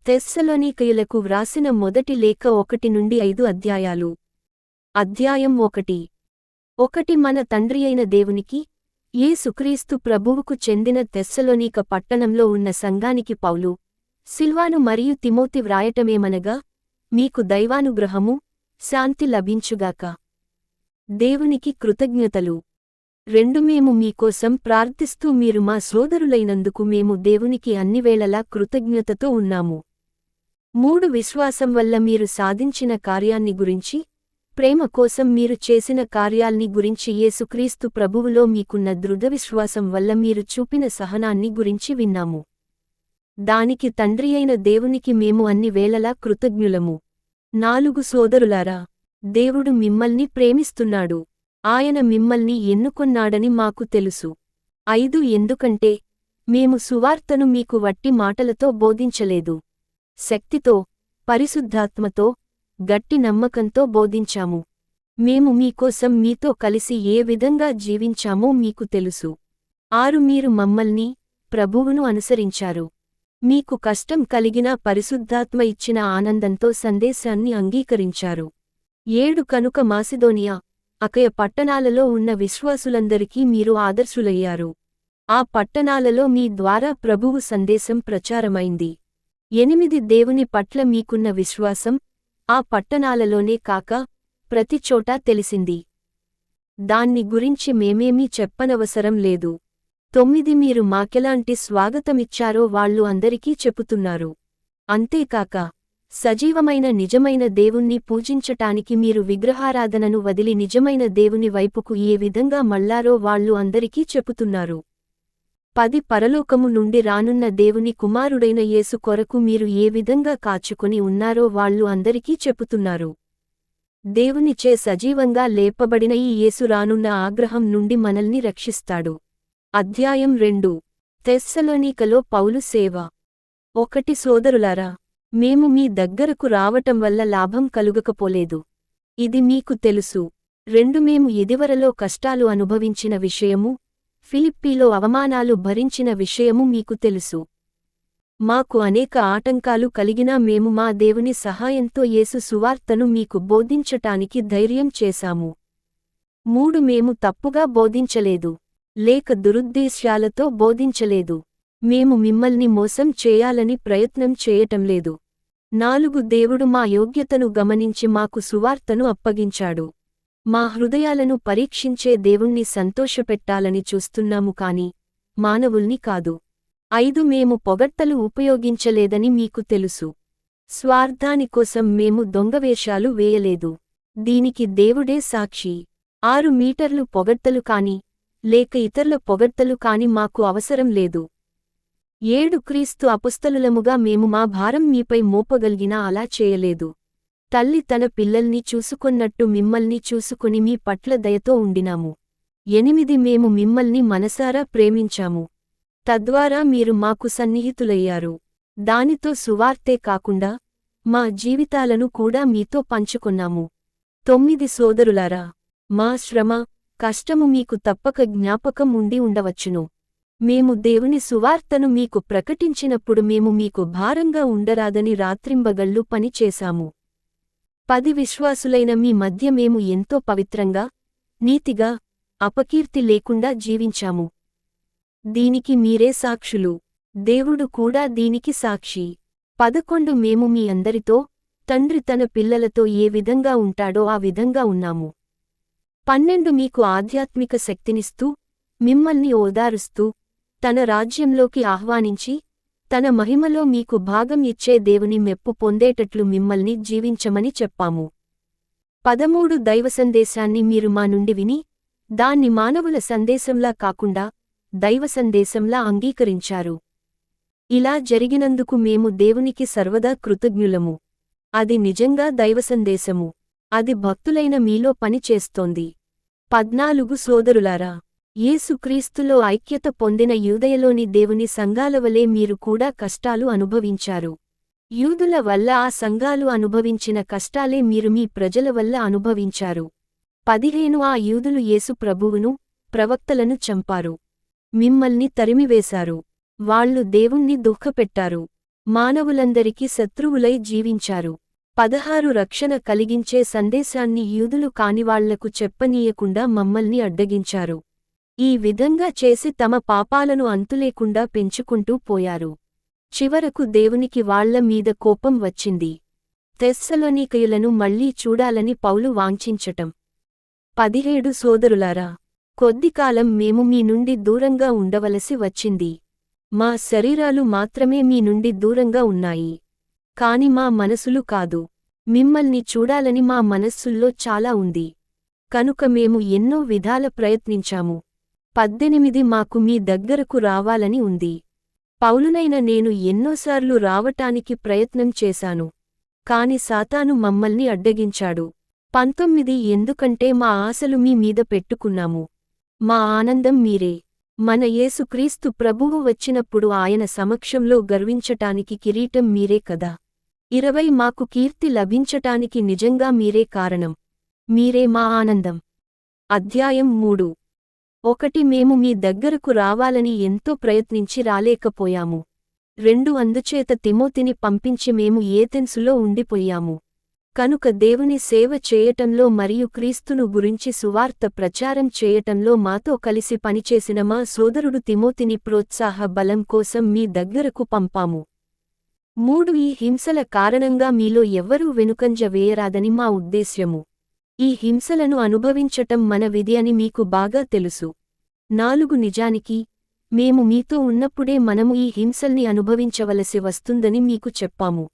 తెస్సలోనికయులకు వ్రాసిన మొదటి లేఖ 1-5 అధ్యాయాలు. అధ్యాయం 1. మన తండ్రియైన దేవునికి, యేసుక్రీస్తు ప్రభువుకు చెందిన తెస్సలోనిక పట్టణంలో ఉన్న సంఘానికి పౌలు, సిల్వాను మరియు తిమోతి వ్రాయటమేమనగా, మీకు దైవానుగ్రహము, శాంతి లభించుగాక. దేవునికి కృతజ్ఞతలు. 2 మేము మీకోసం ప్రార్థిస్తూ మీరు మా సోదరులైనందుకు మేము దేవునికి అన్నివేళలా కృతజ్ఞతతో ఉన్నాము. 3 విశ్వాసం వల్ల మీరు సాధించిన కార్యాన్ని గురించి, ప్రేమ కోసం మీరు చేసిన కార్యాల్ని గురించి, యేసుక్రీస్తు ప్రభువులో మీకున్న దృఢవిశ్వాసం వల్ల మీరు చూపిన సహనాన్ని గురించి విన్నాము. దానికి తండ్రియైన దేవునికి మేము అన్ని వేళలా కృతజ్ఞులము. 4 సోదరులారా, దేవుడు మిమ్మల్ని ప్రేమిస్తున్నాడు. ఆయన మిమ్మల్ని ఎన్నుకొన్నాడని మాకు తెలుసు. 5 ఎందుకంటే, మేము సువార్తను మీకు వట్టి మాటలతో బోధించలేదు. శక్తితో, పరిశుద్ధాత్మతో, గట్టి నమ్మకంతో బోధించాము. మేము మీకోసం మీతో కలిసి ఏ విధంగా జీవించామో మీకు తెలుసు. 6 మీరు మమ్మల్ని, ప్రభువును అనుసరించారు. మీకు కష్టం కలిగినా పరిశుద్ధాత్మ ఇచ్చిన ఆనందంతో సందేశాన్ని అంగీకరించారు. 7 కనుక మాసిదోనియా, అకయ పట్టణాలలో ఉన్న విశ్వాసులందరికీ మీరు ఆదర్శులయ్యారు. ఆ పట్టణాలలో మీ ద్వారా ప్రభువు సందేశం ప్రచారమైంది. 8 దేవుని పట్ల మీకున్న విశ్వాసం, ఆ పట్టణాలలోనే కాక, ప్రతిచోటా తెలిసింది. దాన్ని గురించి మేమేమీ చెప్పనవసరం లేదు. 9 మీరు మాకెలాంటి స్వాగతమిచ్చారో వాళ్ళు అందరికీ చెప్పుతున్నారు. అంతేకాక, సజీవమైన నిజమైన దేవుణ్ణి పూజించటానికి మీరు విగ్రహారాధనను వదిలి నిజమైన దేవుని వైపుకు ఏ విధంగా మళ్లారో వాళ్ళు అందరికీ చెప్పుతున్నారు. 10 పరలోకము నుండి రానున్న దేవుని కుమారుడైన యేసు కొరకు మీరు ఏ విధంగా కాచుకొని ఉన్నారో వాళ్ళు అందరికీ చెప్పుతున్నారు. దేవునిచే సజీవంగా లేపబడిన ఈ యేసు రానున్న ఆగ్రహం నుండి మనల్ని రక్షిస్తాడు. అధ్యాయం 2. తెస్సలోనికలో పౌలు సేవ. 1 సోదరులారా, మేము మీ దగ్గరకు రావటం వల్ల లాభం కలుగకపోలేదు. ఇది మీకు తెలుసు. 2 మేము ఇదివరలో కష్టాలు అనుభవించిన విషయము, ఫిలిప్పీలో అవమానాలు భరించిన విషయము మీకు తెలుసు. మాకు అనేక ఆటంకాలు కలిగినా మేము మా దేవుని సహాయంతో యేసు సువార్తను మీకు బోధించటానికి ధైర్యం చేశాము. 3 మేము తప్పుగా బోధించలేదు, లేక దురుద్దేశ్యాలతో బోధించలేదు. మేము మిమ్మల్ని మోసం చేయాలని ప్రయత్నం చేయటంలేదు. 4 దేవుడు మా యోగ్యతను గమనించి మాకు సువార్తను అప్పగించాడు. మా హృదయాలను పరీక్షించే దేవుణ్ణి సంతోషపెట్టాలని చూస్తున్నాము కాని, మానవుల్ని కాదు. 5 మేము పొగడ్తలు ఉపయోగించలేదని మీకు తెలుసు. స్వార్థానికోసం మేము దొంగవేషాలు వేయలేదు. దీనికి దేవుడే సాక్షి. 6 మీటర్లు పొగడ్తలు కాని, లేక ఇతరుల పొగడ్తలు కాని మాకు అవసరం లేదు. 7 క్రీస్తు అపుస్తలులముగా మేము మా భారం మీపై మోపగలిగినా అలా చేయలేదు. తల్లి తన పిల్లల్ని చూసుకొన్నట్టు మిమ్మల్ని చూసుకుని మీ పట్ల దయతో ఉండినాము. 8 మేము మిమ్మల్ని మనసారా ప్రేమించాము. తద్వారా మీరు మాకు సన్నిహితులయ్యారు. దానితో సువార్తే కాకుండా, మా జీవితాలను కూడా మీతో పంచుకొన్నాము. 9 సోదరులారా, మా శ్రమ, కష్టము మీకు తప్పక జ్ఞాపకం ఉండి ఉండవచ్చును. మేము దేవుని సువార్తను మీకు ప్రకటించినప్పుడు మేము మీకు భారంగా ఉండరాదని రాత్రింబగళ్ళు పని చేశాము. 10 విశ్వాసులైన మీ మధ్య మేము ఎంతో పవిత్రంగా, నీతిగా, అపకీర్తి లేకుండా జీవించాము. దీనికి మీరే సాక్షులు. దేవుడు కూడా దీనికి సాక్షి. 11 మేము మీ అందరితో, తండ్రి తన పిల్లలతో ఏ విధంగా ఉంటాడో ఆ విధంగా ఉన్నాము. 12 మీకు ఆధ్యాత్మిక శక్తినిస్తూ, మిమ్మల్ని ఓదారుస్తూ, తన రాజ్యంలోకి ఆహ్వానించి, తన మహిమలో మీకు భాగం ఇచ్చే దేవుని మెప్పు పొందేటట్లు మిమ్మల్ని జీవించమని చెప్పాము. 13 దైవ సందేశాన్ని మీరు మా నుండి విని, దాన్ని మానవుల సందేశంలా కాకుండా, దైవ సందేశంలా అంగీకరించారు. ఇలా జరిగినందుకు మేము దేవునికి సర్వదా కృతజ్ఞులము. అది నిజంగా దైవ సందేశము. అది భక్తులైన మీలో పని చేస్తోంది. 14 సోదరులారా, యేసుక్రీస్తులో ఐక్యత పొందిన యూదయలోని దేవుని సంఘాలవలే మీరు కూడా కష్టాలు అనుభవించారు. యూదుల వల్ల ఆ సంఘాలు అనుభవించిన కష్టాలే మీరు మీ ప్రజల వల్ల అనుభవించారు. 15 ఆ యూదులు యేసు ప్రభువును, ప్రవక్తలను చంపారు. మిమ్మల్ని తరిమివేశారు. వాళ్ళు దేవుణ్ణి దుఃఖపెట్టారు. మానవులందరికీ శత్రువులై జీవించారు. 16 రక్షణ కలిగించే సందేశాన్ని యూదులు కానివాళ్లకు చెప్పనీయకుండా మమ్మల్ని అడ్డగించారు. ఈ విధంగా చేసి తమ పాపాలను అంతులేకుండా పెంచుకుంటూ పోయారు. చివరకు దేవునికి వాళ్ల మీద కోపం వచ్చింది. తెస్సలోనికయులను మళ్లీ చూడాలని పౌలు వాంఛించటం. 17 సోదరులారా, కొద్దికాలం మేము మీ నుండి దూరంగా ఉండవలసి వచ్చింది. మా శరీరాలు మాత్రమే మీ నుండి దూరంగా ఉన్నాయి. కాని మా మనసులు కాదు. మిమ్మల్ని చూడాలని మా మనస్సుల్లో చాలా ఉంది. కనుక మేము ఎన్నో విధాల ప్రయత్నించాము. 18 మాకు మీ దగ్గరకు రావాలని ఉంది. పౌలునైన నేను ఎన్నోసార్లు రావటానికి ప్రయత్నం చేశాను. కాని సాతాను మమ్మల్ని అడ్డగించాడు. 19 ఎందుకంటే మా ఆశలు మీ మీద పెట్టుకున్నాము. మా ఆనందం మీరే. మన యేసుక్రీస్తు ప్రభువు వచ్చినప్పుడు ఆయన సమక్షంలో గర్వించటానికి కిరీటం మీరే కదా. 20 మాకు కీర్తి లభించటానికి నిజంగా మీరే కారణం. మీరే మా ఆనందం. అధ్యాయం 3. 1 మేము మీ దగ్గరకు రావాలని ఎంతో ప్రయత్నించి రాలేకపోయాము. 2 అందుచేత తిమోతిని పంపించి మేము ఏథెన్సులో ఉండిపోయాము. కనుక దేవుని సేవ చేయటంలో మరియు క్రీస్తును గురించి సువార్త ప్రచారం చేయటంలో మాతో కలిసి పనిచేసిన మా సోదరుడు తిమోతిని ప్రోత్సాహ బలం కోసం మీ దగ్గరకు పంపాము. 3 ఈ హింసల కారణంగా మీలో ఎవ్వరూ వెనుకంజ వేయరాదని మా ఉద్దేశ్యము. ఈ హింసలను అనుభవించటం మన విధి అని మీకు బాగా తెలుసు. 4 నిజానికి, మేము మీతో ఉన్నప్పుడే మనము ఈ హింసల్ని అనుభవించవలసి వస్తుందని మీకు చెప్పాము.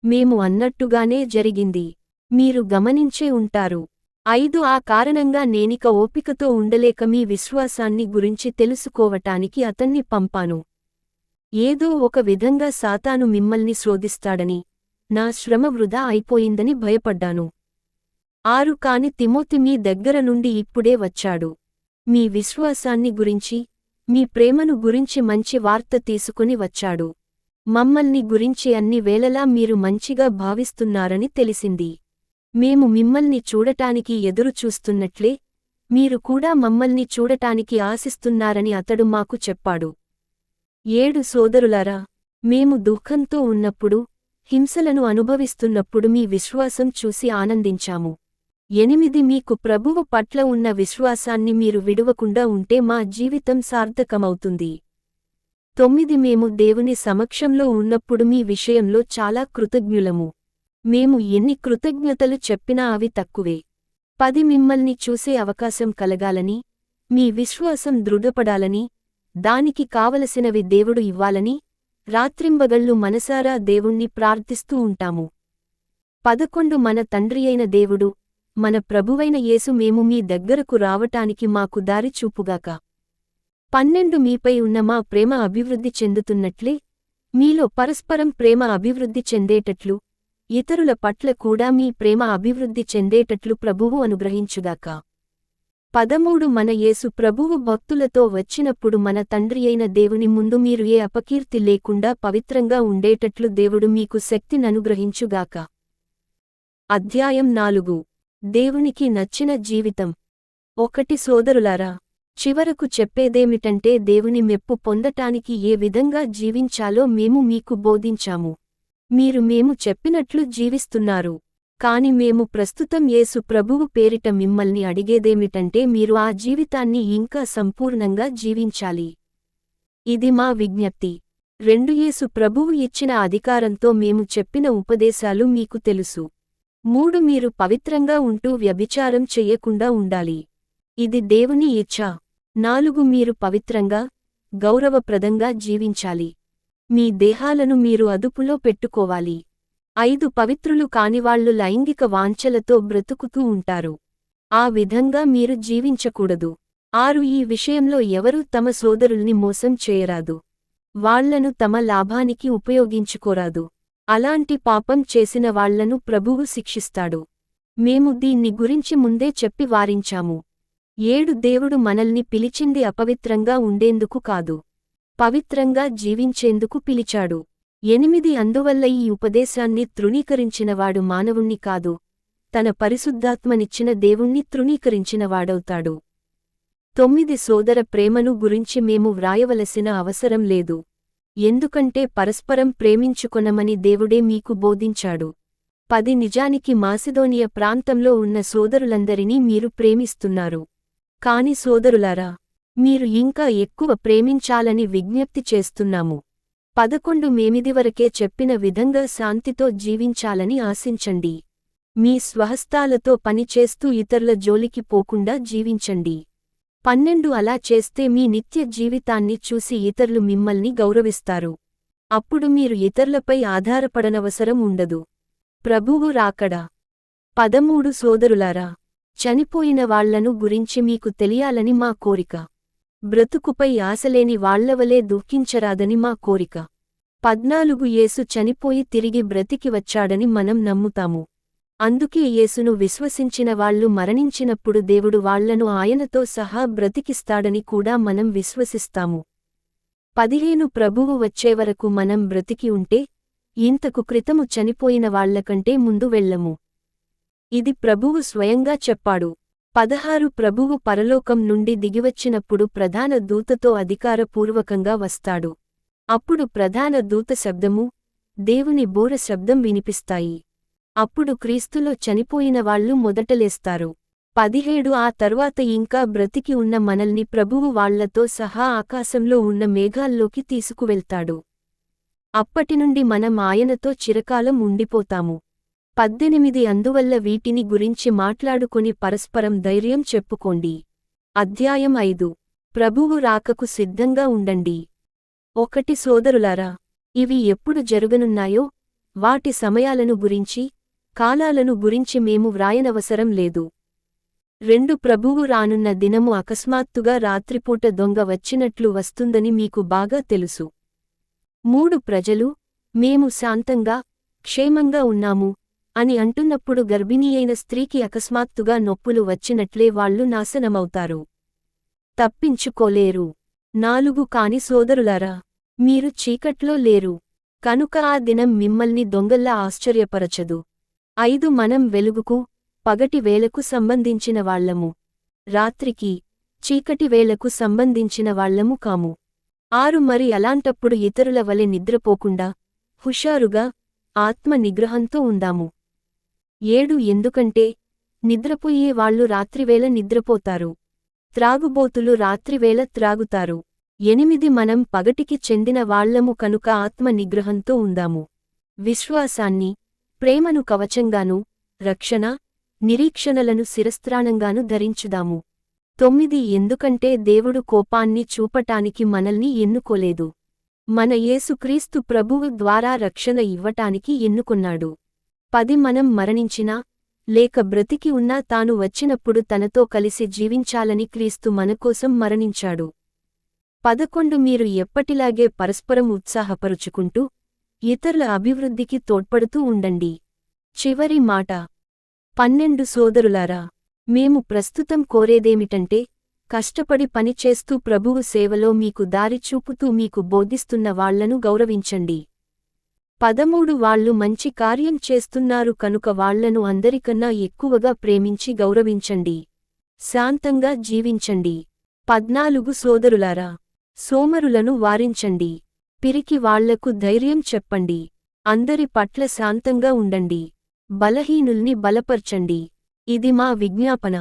మేము అన్నట్టుగానే జరిగింది. మీరు గమనించే ఉంటారు. 5 ఆ కారణంగా నేనిక ఓపికతో ఉండలేక మీ విశ్వాసాన్ని గురించి తెలుసుకోవటానికి అతన్ని పంపాను. ఏదో ఒక విధంగా సాతాను మిమ్మల్ని శోధిస్తాడని, నా శ్రమ వృధా అయిపోయిందని భయపడ్డాను. 6 కాని తిమోతి మీ దగ్గర నుండి ఇప్పుడే వచ్చాడు. మీ విశ్వాసాన్ని గురించి, మీ ప్రేమను గురించి మంచి వార్త తీసుకుని వచ్చాడు. మమ్మల్ని గురించి అన్ని వేళలా మీరు మంచిగా భావిస్తున్నారని తెలిసింది. మేము మిమ్మల్ని చూడటానికి ఎదురు చూస్తున్నట్లే, మీరు కూడా మమ్మల్ని చూడటానికి ఆశిస్తున్నారని అతడు మాకు చెప్పాడు. 7 సోదరులారా, మేము దుఃఖంతో ఉన్నప్పుడు, హింసలను అనుభవిస్తున్నప్పుడు మీ విశ్వాసం చూసి ఆనందించాము. 8 మీకు ప్రభువు పట్ల ఉన్న విశ్వాసాన్ని మీరు విడువకుండా ఉంటే మా జీవితం సార్థకమవుతుంది. 9 మేము దేవుని సమక్షంలో ఉన్నప్పుడు మీ విషయంలో చాలా కృతజ్ఞులము. మేము ఎన్ని కృతజ్ఞతలు చెప్పినా అవి తక్కువే. 10 మిమ్మల్ని చూసే అవకాశం కలగాలని, మీ విశ్వాసం దృఢపడాలని, దానికి కావలసినవి దేవుడు ఇవ్వాలని, రాత్రింబగళ్ళు మనసారా దేవుణ్ణి ప్రార్థిస్తూ ఉంటాము. 11 మన తండ్రియైన దేవుడు, మన ప్రభువైన యేసు మేము మీ దగ్గరకు రావటానికి మాకు దారి చూపుగాక. 12 మీపై ఉన్న మా ప్రేమ అభివృద్ధి చెందుతున్నట్లే, మీలో పరస్పరం ప్రేమ అభివృద్ధి చెందేటట్లు, ఇతరుల పట్ల కూడా మీ ప్రేమ అభివృద్ధి చెందేటట్లు ప్రభువు అనుగ్రహించుగాక. 13 మన యేసు ప్రభువు భక్తులతో వచ్చినప్పుడు మన తండ్రియైన దేవుని ముందు మీరు ఏ అపకీర్తి లేకుండా పవిత్రంగా ఉండేటట్లు దేవుడు మీకు శక్తిననుగ్రహించుగాక. అధ్యాయం 4. దేవునికి నచ్చిన జీవితం. 1 సోదరులారా, చివరకు చెప్పేదేమిటంటే దేవుని మెప్పు పొందటానికి ఏ విధంగా జీవించాలో మేము మీకు బోధించాము. మీరు మేము చెప్పినట్లు జీవిస్తున్నారు. కాని మేము ప్రస్తుతం యేసు ప్రభువు పేరిట మిమ్మల్ని అడిగేదేమిటంటే మీరు ఆ జీవితాన్ని ఇంకా సంపూర్ణంగా జీవించాలి. ఇది మా విజ్ఞప్తి. 2 యేసు ప్రభువు ఇచ్చిన అధికారంతో మేము చెప్పిన ఉపదేశాలు మీకు తెలుసు. 3 మీరు పవిత్రంగా ఉంటూ వ్యభిచారం చెయ్యకుండా ఉండాలి. ఇది దేవుని ఇచ్ఛ. 4 మీరు పవిత్రంగా, గౌరవప్రదంగా జీవించాలి. మీ దేహాలను మీరు అదుపులో పెట్టుకోవాలి. 5 పవిత్రులు కానివాళ్లు లైంగిక వాంఛలతో బ్రతుకుతూ ఉంటారు. ఆ విధంగా మీరు జీవించకూడదు. 6 ఈ విషయంలో ఎవరూ తమ సోదరుల్ని మోసం చేయరాదు. వాళ్లను తమ లాభానికి ఉపయోగించుకోరాదు. అలాంటి పాపం చేసిన వాళ్లను ప్రభువు శిక్షిస్తాడు. మేము దీన్ని గురించి ముందే చెప్పి వారించాము. 7 దేవుడు మనల్ని పిలిచింది అపవిత్రంగా ఉండేందుకు కాదు, పవిత్రంగా జీవించేందుకు పిలిచాడు. 8 అందువల్ల ఈ ఉపదేశాన్ని తృణీకరించినవాడు మానవుణ్ణి కాదు, తన పరిశుద్ధాత్మనిచ్చిన దేవుణ్ణి తృణీకరించినవాడవుతాడు. 9 సోదర ప్రేమను గురించి మేము వ్రాయవలసిన అవసరం లేదు. ఎందుకంటే పరస్పరం ప్రేమించుకొనమని దేవుడే మీకు బోధించాడు. 10 నిజానికి మాసిదోనియ ప్రాంతంలో ఉన్న సోదరులందరినీ మీరు ప్రేమిస్తున్నారు. కాని సోదరులారా, మీరు ఇంకా ఎక్కువ ప్రేమించాలని విజ్ఞప్తి చేస్తున్నాము. 11 మేమిదివరకే చెప్పిన విధంగా శాంతితో జీవించాలని ఆశించండి. మీ స్వహస్తాలతో పనిచేస్తూ ఇతరుల జోలికి పోకుండా జీవించండి. 12 అలా చేస్తే మీ నిత్య జీవితాన్ని చూసి ఇతరులు మిమ్మల్ని గౌరవిస్తారు. అప్పుడు మీరు ఇతరులపై ఆధారపడనవసరం ఉండదు. ప్రభువు రాకడ. 13 సోదరులారా, చనిపోయిన వాళ్లను గురించి మీకు తెలియాలని మా కోరిక. బ్రతుకుపై ఆశలేని వాళ్లవలే దుఃఖించరాదని మా కోరిక. 14 యేసు చనిపోయి తిరిగి బ్రతికి వచ్చాడని మనం నమ్ముతాము. అందుకే యేసును విశ్వసించిన వాళ్లు మరణించినప్పుడు దేవుడు వాళ్లను ఆయనతో సహా బ్రతికిస్తాడని కూడా మనం విశ్వసిస్తాము. 15 ప్రభువు వచ్చేవరకు మనం బ్రతికి ఉంటే ఇంతకు క్రితము చనిపోయిన వాళ్లకంటే ముందు వెళ్ళము. ఇది ప్రభువు స్వయంగా చెప్పాడు. 16 ప్రభువు పరలోకం నుండి దిగివచ్చినప్పుడు ప్రధాన దూతతో అధికారపూర్వకంగా వస్తాడు. అప్పుడు ప్రధాన దూత శబ్దము, దేవుని బూర శబ్దం వినిపిస్తాయి. అప్పుడు క్రీస్తులో చనిపోయిన వాళ్లు మొదటలేస్తారు. 17 ఆ తర్వాత ఇంకా బ్రతికి ఉన్న మనల్ని ప్రభువు వాళ్లతో సహా ఆకాశంలో ఉన్న మేఘాల్లోకి తీసుకువెళ్తాడు. అప్పటినుండి మనం ఆయనతో చిరకాలం ఉండిపోతాము. 18 అందువల్ల వీటిని గురించి మాట్లాడుకొని పరస్పరం ధైర్యం చెప్పుకోండి. అధ్యాయం 5 ప్రభువు రాకకు సిద్ధంగా ఉండండి. 1 సోదరులారా, ఇవి ఎప్పుడు జరగనున్నాయో వాటి సమయాలను గురించి, కాలాలను గురించి మేము వ్రాయనవసరం లేదు. 2 ప్రభువు రానున్న దినము అకస్మాత్తుగా రాత్రిపూట దొంగ వచ్చినట్లు వస్తుందని మీకు బాగా తెలుసు. 3 ప్రజలు, మేము శాంతంగా, క్షేమంగా ఉన్నాము అని అంటున్నప్పుడు గర్భిణీయైన స్త్రీకి అకస్మాత్తుగా నొప్పులు వచ్చినట్లే వాళ్లు నాశనమవుతారు. తప్పించుకోలేరు. 4 కాని సోదరులారా, మీరు చీకట్లో లేరు, కనుక ఆ దినం మిమ్మల్ని దొంగల్లా ఆశ్చర్యపరచదు. 5 మనం వెలుగుకు, పగటి వేళకు సంబంధించిన వాళ్లము. రాత్రికి, చీకటి వేళకు సంబంధించిన వాళ్లము కాము. 6 మరి అలాంటప్పుడు ఇతరుల వలె నిద్రపోకుండా, హుషారుగా, ఆత్మ నిగ్రహంతో ఉందాము. 7 ఎందుకంటే, నిద్రపోయే వాళ్లు రాత్రివేళ నిద్రపోతారు, త్రాగుబోతులు రాత్రివేళ త్రాగుతారు. 8 మనం పగటికి చెందిన వాళ్లము కనుక ఆత్మ నిగ్రహంతో ఉందాము. విశ్వాసాన్ని, ప్రేమను కవచంగానూ, రక్షణ, నిరీక్షణలను శిరస్త్రాణంగానూ ధరించుదాము. 9 ఎందుకంటే దేవుడు కోపాన్ని చూపటానికి మనల్ని ఎన్నుకోలేదు, మన యేసుక్రీస్తు ప్రభువు ద్వారా రక్షణ ఇవ్వటానికి ఎన్నుకున్నాడు. 10 మనం మరణించినా, లేక బ్రతికి ఉన్నా తాను వచ్చినప్పుడు తనతో కలిసి జీవించాలని క్రీస్తు మనకోసం మరణించాడు. 11 మీరు ఎప్పటిలాగే పరస్పరం ఉత్సాహపరుచుకుంటూ, ఇతరుల అభివృద్ధికి తోడ్పడుతూ ఉండండి. చివరి మాట. 12 సోదరులారా, మేము ప్రస్తుతం కోరేదేమిటంటే, కష్టపడి పనిచేస్తూ ప్రభువు సేవలో మీకు దారి చూపుతూ మీకు బోధిస్తున్న వాళ్లను గౌరవించండి. 13 వాళ్లు మంచి కార్యం చేస్తున్నారు కనుక వాళ్లను అందరికన్నా ఎక్కువగా ప్రేమించి గౌరవించండి. శాంతంగా జీవించండి. 14 సోదరులారా, సోమరులను వారించండి. పిరికి వాళ్లకు ధైర్యం చెప్పండి. అందరి పట్ల శాంతంగా ఉండండి. బలహీనుల్ని బలపర్చండి. ఇది మా విజ్ఞాపన.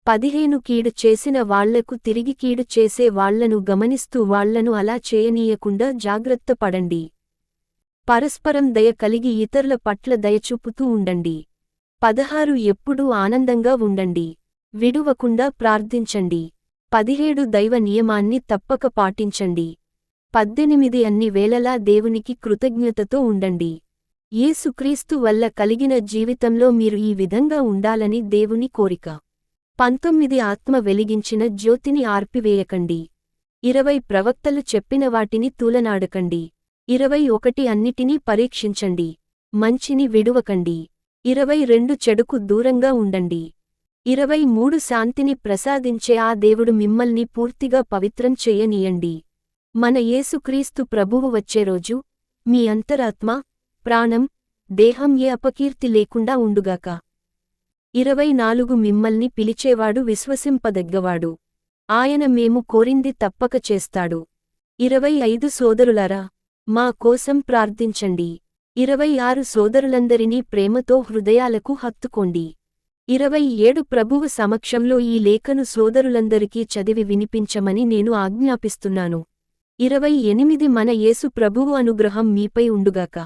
15 కీడు చేసిన వాళ్లకు తిరిగి కీడు చేసే వాళ్లను గమనిస్తూ వాళ్లను అలా చేయనీయకుండా జాగ్రత్త పడండి. పరస్పరం దయ కలిగి ఇతరుల పట్ల దయచూపుతూ ఉండండి. 16 ఎప్పుడూ ఆనందంగా ఉండండి. విడువకుండా ప్రార్థించండి. 17 దైవ నియమాన్ని తప్పక పాటించండి. 18 అన్ని వేళలా దేవునికి కృతజ్ఞతతో ఉండండి. యేసుక్రీస్తు వల్ల కలిగిన జీవితంలో మీరు ఈ విధంగా ఉండాలని దేవుని కోరిక. 19 ఆత్మ వెలిగించిన జ్యోతిని ఆర్పివేయకండి. 20 ప్రవక్తలు చెప్పిన వాటిని తూలనాడకండి. 21 అన్నిటినీ పరీక్షించండి. మంచిని విడువకండి. 22 చెడుకు దూరంగా ఉండండి. 23 శాంతిని ప్రసాదించే ఆ దేవుడు మిమ్మల్ని పూర్తిగా పవిత్రం చేయనీయండి. మన యేసుక్రీస్తు ప్రభువు వచ్చే రోజు మీ అంతరాత్మ, ప్రాణం, దేహం ఏ అపకీర్తి లేకుండా ఉండుగాక. 24 మిమ్మల్ని పిలిచేవాడు విశ్వసింపదగ్గవాడు. ఆయన మేము కోరింది తప్పక చేస్తాడు. 25 సోదరులారా, మా కోసం ప్రార్థించండి. 26 సోదరులందరినీ ప్రేమతో హృదయాలకు హత్తుకోండి. 27 ప్రభువు సమక్షంలో ఈ లేఖను సోదరులందరికీ చదివి వినిపించమని నేను ఆజ్ఞాపిస్తున్నాను. 28 మన యేసు ప్రభువు అనుగ్రహం మీపై ఉండుగాక.